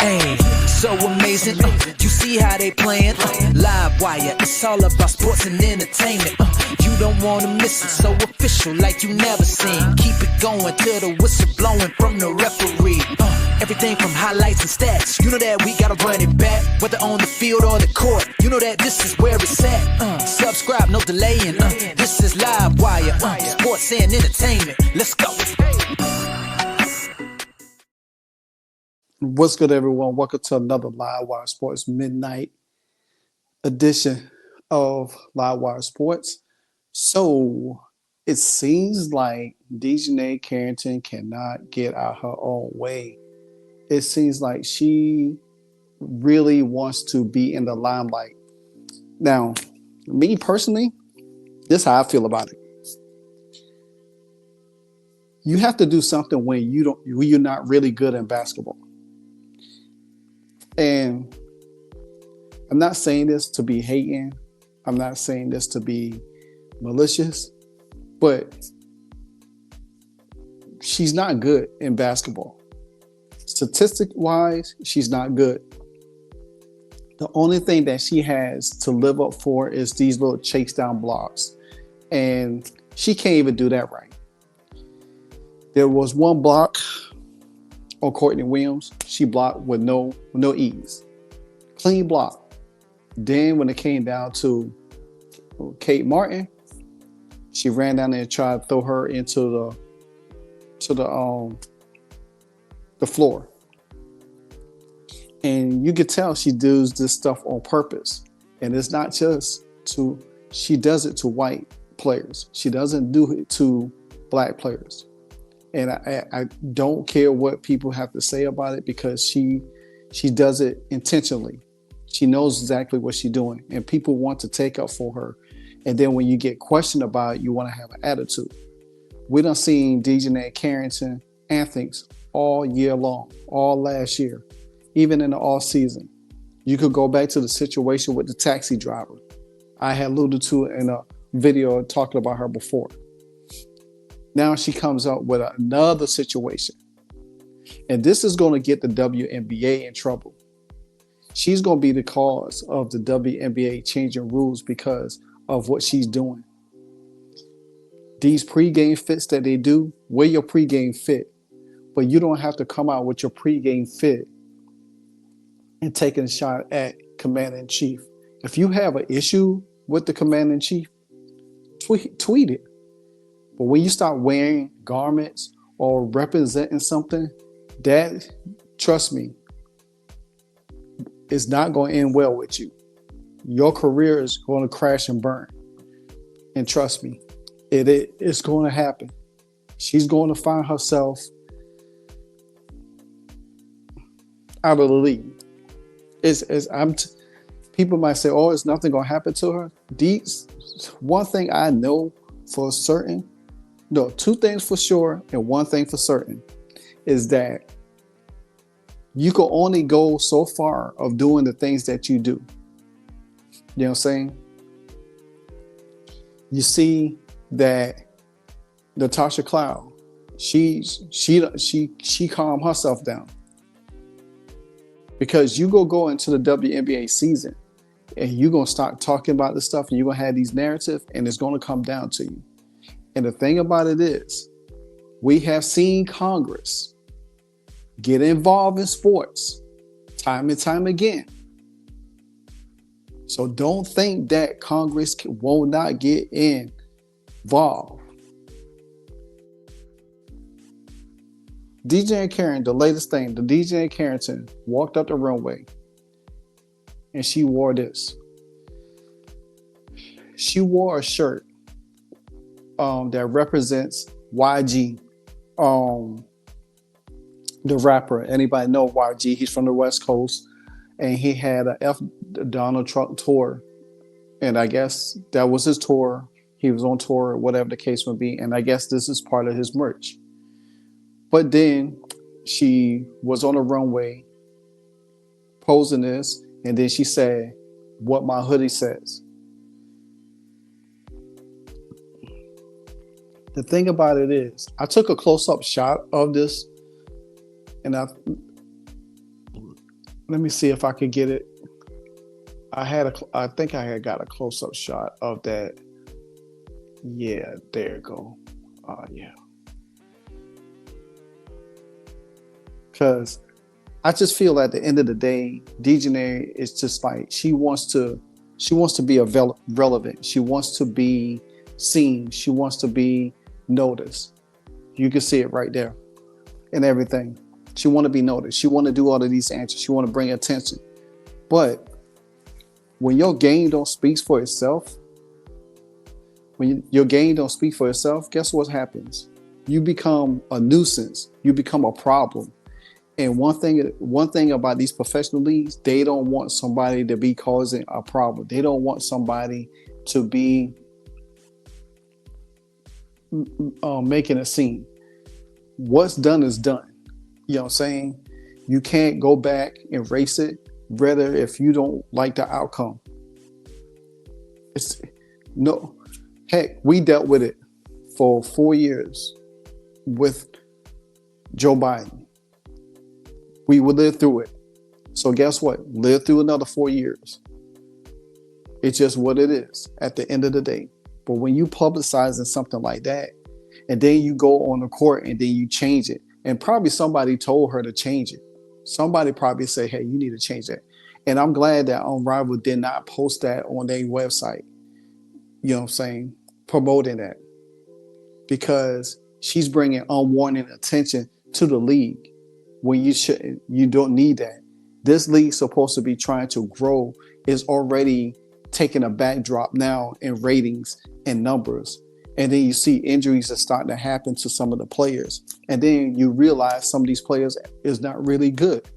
Hey, so amazing. You see how they playing? Live wire, it's all about sports and entertainment. You don't wanna miss it, so official like you never seen. Keep it going till the whistle blowing from the referee. Everything from highlights and stats. You know that we gotta run it back, whether on the field or the court. You know that this is where it's at. Subscribe, no delaying. This is Live Wire, sports and entertainment. Let's go. What's good, everyone? Welcome to another Live Wire Sports Midnight edition of Live Wire Sports. So it seems like Dijonai Carrington cannot get out her own way. It seems like she really wants to be in the limelight. Now, me personally, this is how I feel about it. You have to do something when you're not really good in basketball. And I'm not saying this to be hating. I'm not saying this to be malicious, but she's not good in basketball. Statistic-wise, she's not good. The only thing that she has to live up for is these little chase down blocks. And she can't even do that right. There was one block on Courtney Williams. She blocked with no ease. Clean block. Then when it came down to Kate Martin, she ran down there and tried to throw her into the floor. And you could tell she does this stuff on purpose. And it's not just she does it to white players. She doesn't do it to black players. And I don't care what people have to say about it, because she does it intentionally. She knows exactly what she's doing, and people want to take up for her. And then when you get questioned about it, you want to have an attitude. We done seen Dijonai Carrington antics all year long, all last year, even in the off season. You could go back to the situation with the taxi driver. I had alluded to it in a video talking about her before. Now she comes up with another situation. And this is going to get the WNBA in trouble. She's going to be the cause of the WNBA changing rules because of what she's doing. These pregame fits that they do, wear your pregame fit. But you don't have to come out with your pregame fit and taking a shot at Commander-in-Chief. If you have an issue with the Commander-in-Chief, tweet it. But when you start wearing garments or representing something, that, trust me, is not going to end well with you. Your career is going to crash and burn. And trust me, it's going to happen. She's going to find herself out of the league. People might say, "Oh, it's nothing going to happen to her." One thing I know for certain. No, two things for sure and one thing for certain is that you can only go so far of doing the things that you do. You know what I'm saying? You see that Natasha Cloud, she calmed herself down. Because you go into the WNBA season and you're going to start talking about this stuff and you're going to have these narratives and it's going to come down to you. And the thing about it is, we have seen Congress get involved in sports time and time again. So don't think that Congress will not get involved. Dijonai Carrington, the latest thing, the Dijonai Carrington walked up the runway and she wore this. She wore a shirt that represents YG, the rapper. Anybody know YG? He's from the West Coast, and he had a Donald Trump tour, and I guess that was his tour. He was on tour, whatever the case may be, and I guess this is part of his merch. But then she was on the runway posing this, and then she said, "What my hoodie says." The thing about it is, I took a close-up shot of this, and let me see if I could get it. I think I had got a close up shot of that. Yeah, there you go. Yeah, because I just feel at the end of the day, Dijonai is just like she wants to be relevant. She wants to be seen. She wants to be noticed. You can see it right there and everything. She want to be noticed. She want to do all of these answers. She want to bring attention. But when your game don't speak for itself, when your game don't speak for itself, guess what happens? You become a nuisance. You become a problem. And one thing about these professional leagues, they don't want somebody to be causing a problem. They don't want somebody to be making a scene. What's done is done. You know what I'm saying? You can't go back and erase it, rather if you don't like the outcome. It's no, heck, we dealt with it for 4 years with Joe Biden. We would live through it. So guess what? Live through another 4 years. It's just what it is at the end of the day. But when you publicizing something like that, and then you go on the court and then you change it, and probably somebody told her to change it. Somebody probably say, hey, you need to change that. And I'm glad that Unrivaled did not post that on their website. You know what I'm saying? Promoting that. Because she's bringing unwanted attention to the league. When you don't need that. This league supposed to be trying to grow is already taking a backdrop now in ratings and numbers. And then you see injuries are starting to happen to some of the players. And then you realize some of these players is not really good.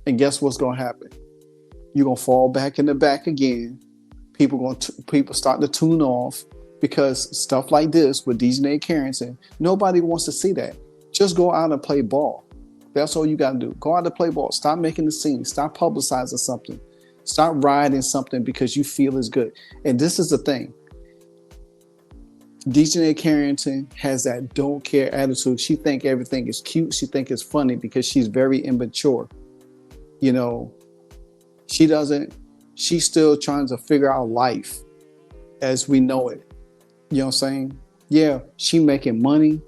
And guess what's going to happen? You're going to fall back in the back again. People start to tune off because stuff like this with Dijonai Carrington, nobody wants to see that. Just go out and play ball. That's all you got to do. Go out and play ball. Stop making the scene. Stop publicizing something. Stop riding something because you feel it's good. And this is the thing. Dijonai Carrington has that don't care attitude. She think everything is cute. She think it's funny because she's very immature. You know, she's still trying to figure out life as we know it. You know what I'm saying? Yeah, she making money.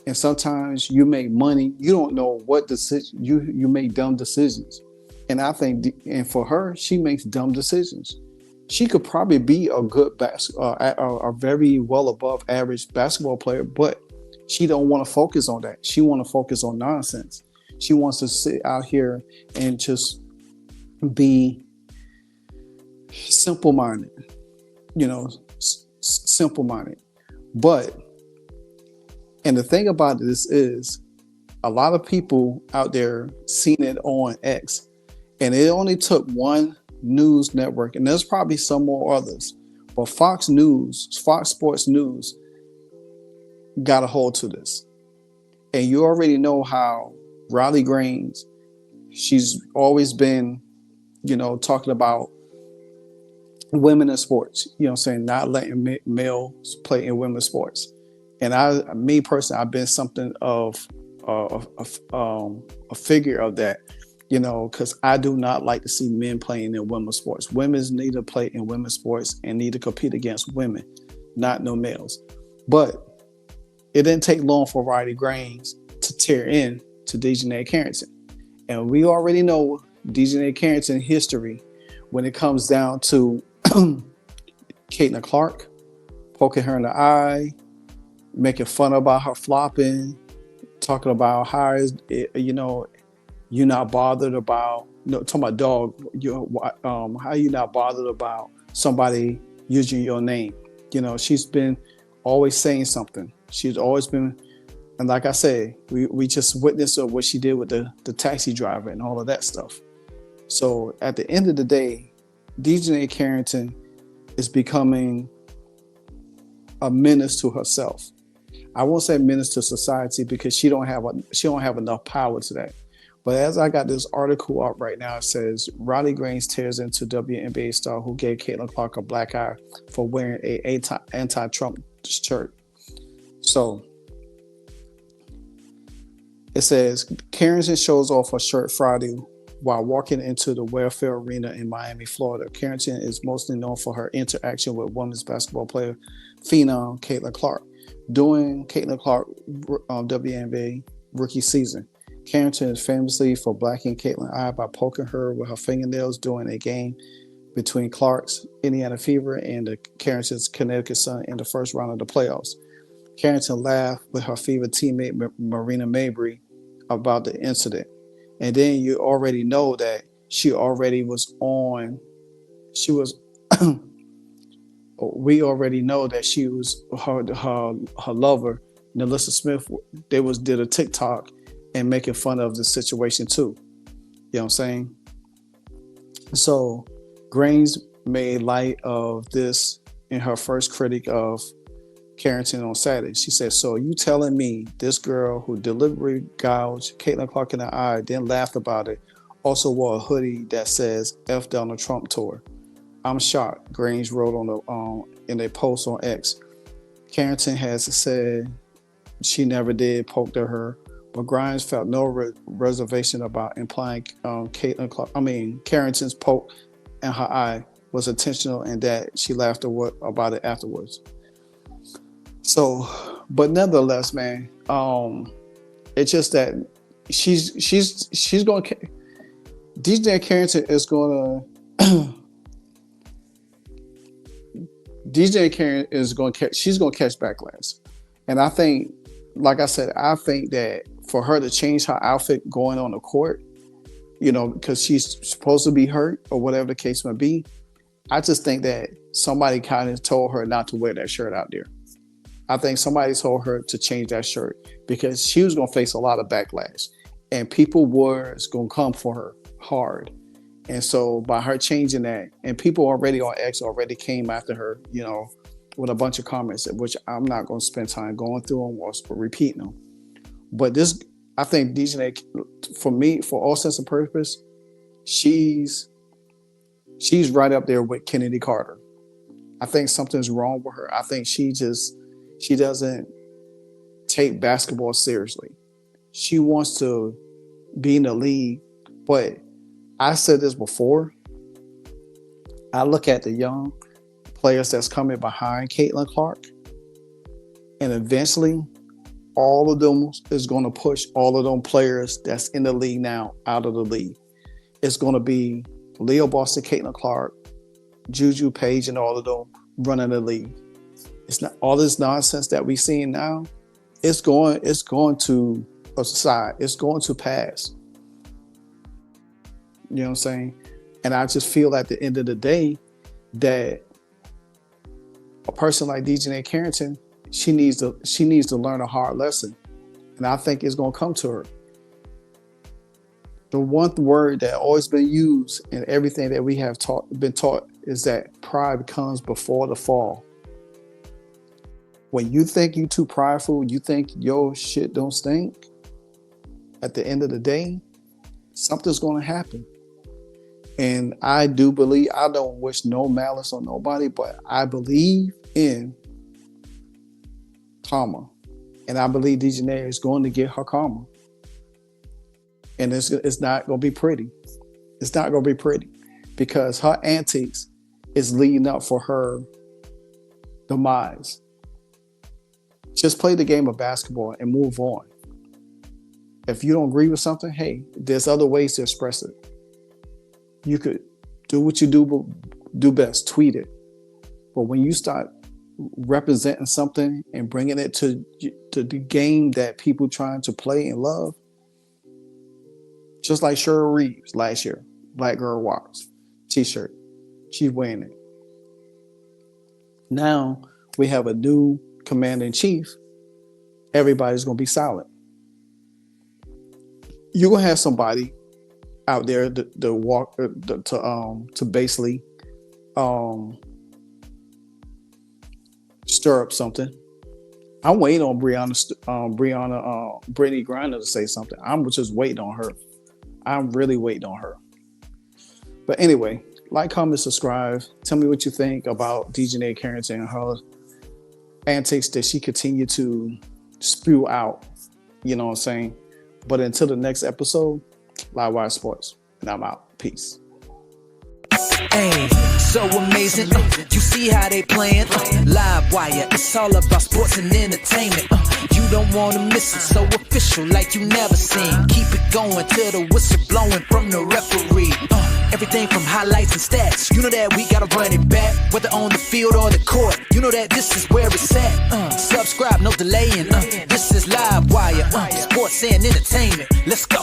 And sometimes you make money, you don't know what decision, you make dumb decisions. And I think, and for her, she makes dumb decisions. She could probably be a good, a very well above average basketball player, but she don't want to focus on that. She want to focus on nonsense. She wants to sit out here and just be simple-minded, simple-minded. And the thing about this is a lot of people out there seen it on X, and it only took one news network, and there's probably some more others, but Fox Sports News got a hold to this. And you already know how Riley Grains, she's always been, talking about women in sports, not letting males play in women's sports. And me personally, I've been something of a figure of that, because I do not like to see men playing in women's sports. Women need to play in women's sports and need to compete against women, not no males. But it didn't take long for Riley Grains to tear in to Dijonai Carrington. And we already know Dijonai Carrington history when it comes down to Caitlin Clark, poking her in the eye, making fun about her flopping, talking about how you're not bothered about, talking about dog, how you not bothered about somebody using your name. She's been always saying something. She's always been, and like I say, we just witnessed what she did with the taxi driver and all of that stuff. So at the end of the day, Dijonai Carrington is becoming a menace to herself. I won't say menace to society because she don't have enough power to that. But as I got this article up right now, it says Riley Grains tears into WNBA star who gave Caitlin Clark a black eye for wearing a anti-Trump shirt. So it says Carrington shows off her shirt Friday While walking into the Welfare Arena in Miami, Florida, Carrington is mostly known for her interaction with women's basketball player phenom Caitlin Clark. During Caitlin Clark WNBA rookie season, Carrington is famously for blacking Caitlin eye by poking her with her fingernails during a game between Clark's Indiana Fever and the Carrington's Connecticut Sun in the first round of the playoffs. Carrington laughed with her Fever teammate Marina Mabry about the incident. And then you already know that she already was on. She was. We already know that she was her lover, Nalissa Smith. They did a TikTok and making fun of the situation too. You know what I'm saying? So Grains made light of this in her first critic of Carrington on Saturday. She said, "So you telling me this girl who deliberately gouged Caitlin Clark in the eye, then laughed about it, also wore a hoodie that says F Donald Trump tour? I'm shocked," Grains wrote in a post on X. Carrington has said she never did poke to her, but Grimes felt no reservation about implying Carrington's poke in her eye was intentional and that she laughed about it afterwards. So, but nonetheless, man, it's just that she's going to DJ Carrington is going to DJ Carrington is going to she's going to catch backlash, and I think, like I said, I think that for her to change her outfit going on the court, you know, because she's supposed to be hurt or whatever the case may be, I just think that somebody kind of told her not to wear that shirt out there. I think somebody told her to change that shirt because she was going to face a lot of backlash and people were going to come for her hard. And so by her changing that, and people already on X already came after her, you know, with a bunch of comments, which I'm not going to spend time going through them or repeating them. But this, I think Dijonai, for me, for all sense and purpose, she's right up there with Kennedy Carter. I think something's wrong with her. I think she doesn't take basketball seriously. She wants to be in the league, but I said this before. I look at the young players that's coming behind Caitlin Clark, and eventually all of them is going to push all of them players that's in the league now out of the league. It's going to be Leo Boston, Caitlin Clark, Juju Page, and all of them running the league. It's not all this nonsense that we're seeing now. It's going to aside. It's going to pass. You know what I'm saying? And I just feel at the end of the day that a person like Dijonai Carrington, she needs to learn a hard lesson, and I think it's going to come to her. The one word that always been used in everything that we have been taught is that pride comes before the fall. When you think you too prideful, you think your shit don't stink, at the end of the day, something's going to happen. And I do believe, I don't wish no malice on nobody, but I believe in karma. And I believe Dijonai is going to get her karma. And it's not going to be pretty. It's not going to be pretty because her antics is leading up for her demise. Just play the game of basketball and move on. If you don't agree with something, hey, there's other ways to express it. You could do what you do best, tweet it. But when you start representing something and bringing it to the game that people trying to play and love, just like Cheryl Reeves last year, Black Girl Walks t-shirt, she's wearing it. Now we have a new commander-in-chief. Everybody's going to be silent. You're going to have somebody out there to basically stir up something. I'm waiting on Brittany Griner to say something. I'm just waiting on her. I'm really waiting on her. But anyway, like, comment, subscribe. Tell me what you think about Dijonai Carrington and her antics that she continue to spew out. You know what I'm saying? But until the next episode, Livewire Sports. And I'm out. Peace. Hey, so amazing. You see how they playing? Live wire, it's all about sports and entertainment. You don't wanna miss it, so official like you never seen. Keep it going till the whistle blowing from the referee. Everything from highlights and stats. You know that we gotta run it back, whether on the field or the court. You know that this is where it's at. Subscribe, no delaying. This is Live Wire, sports and entertainment. Let's go.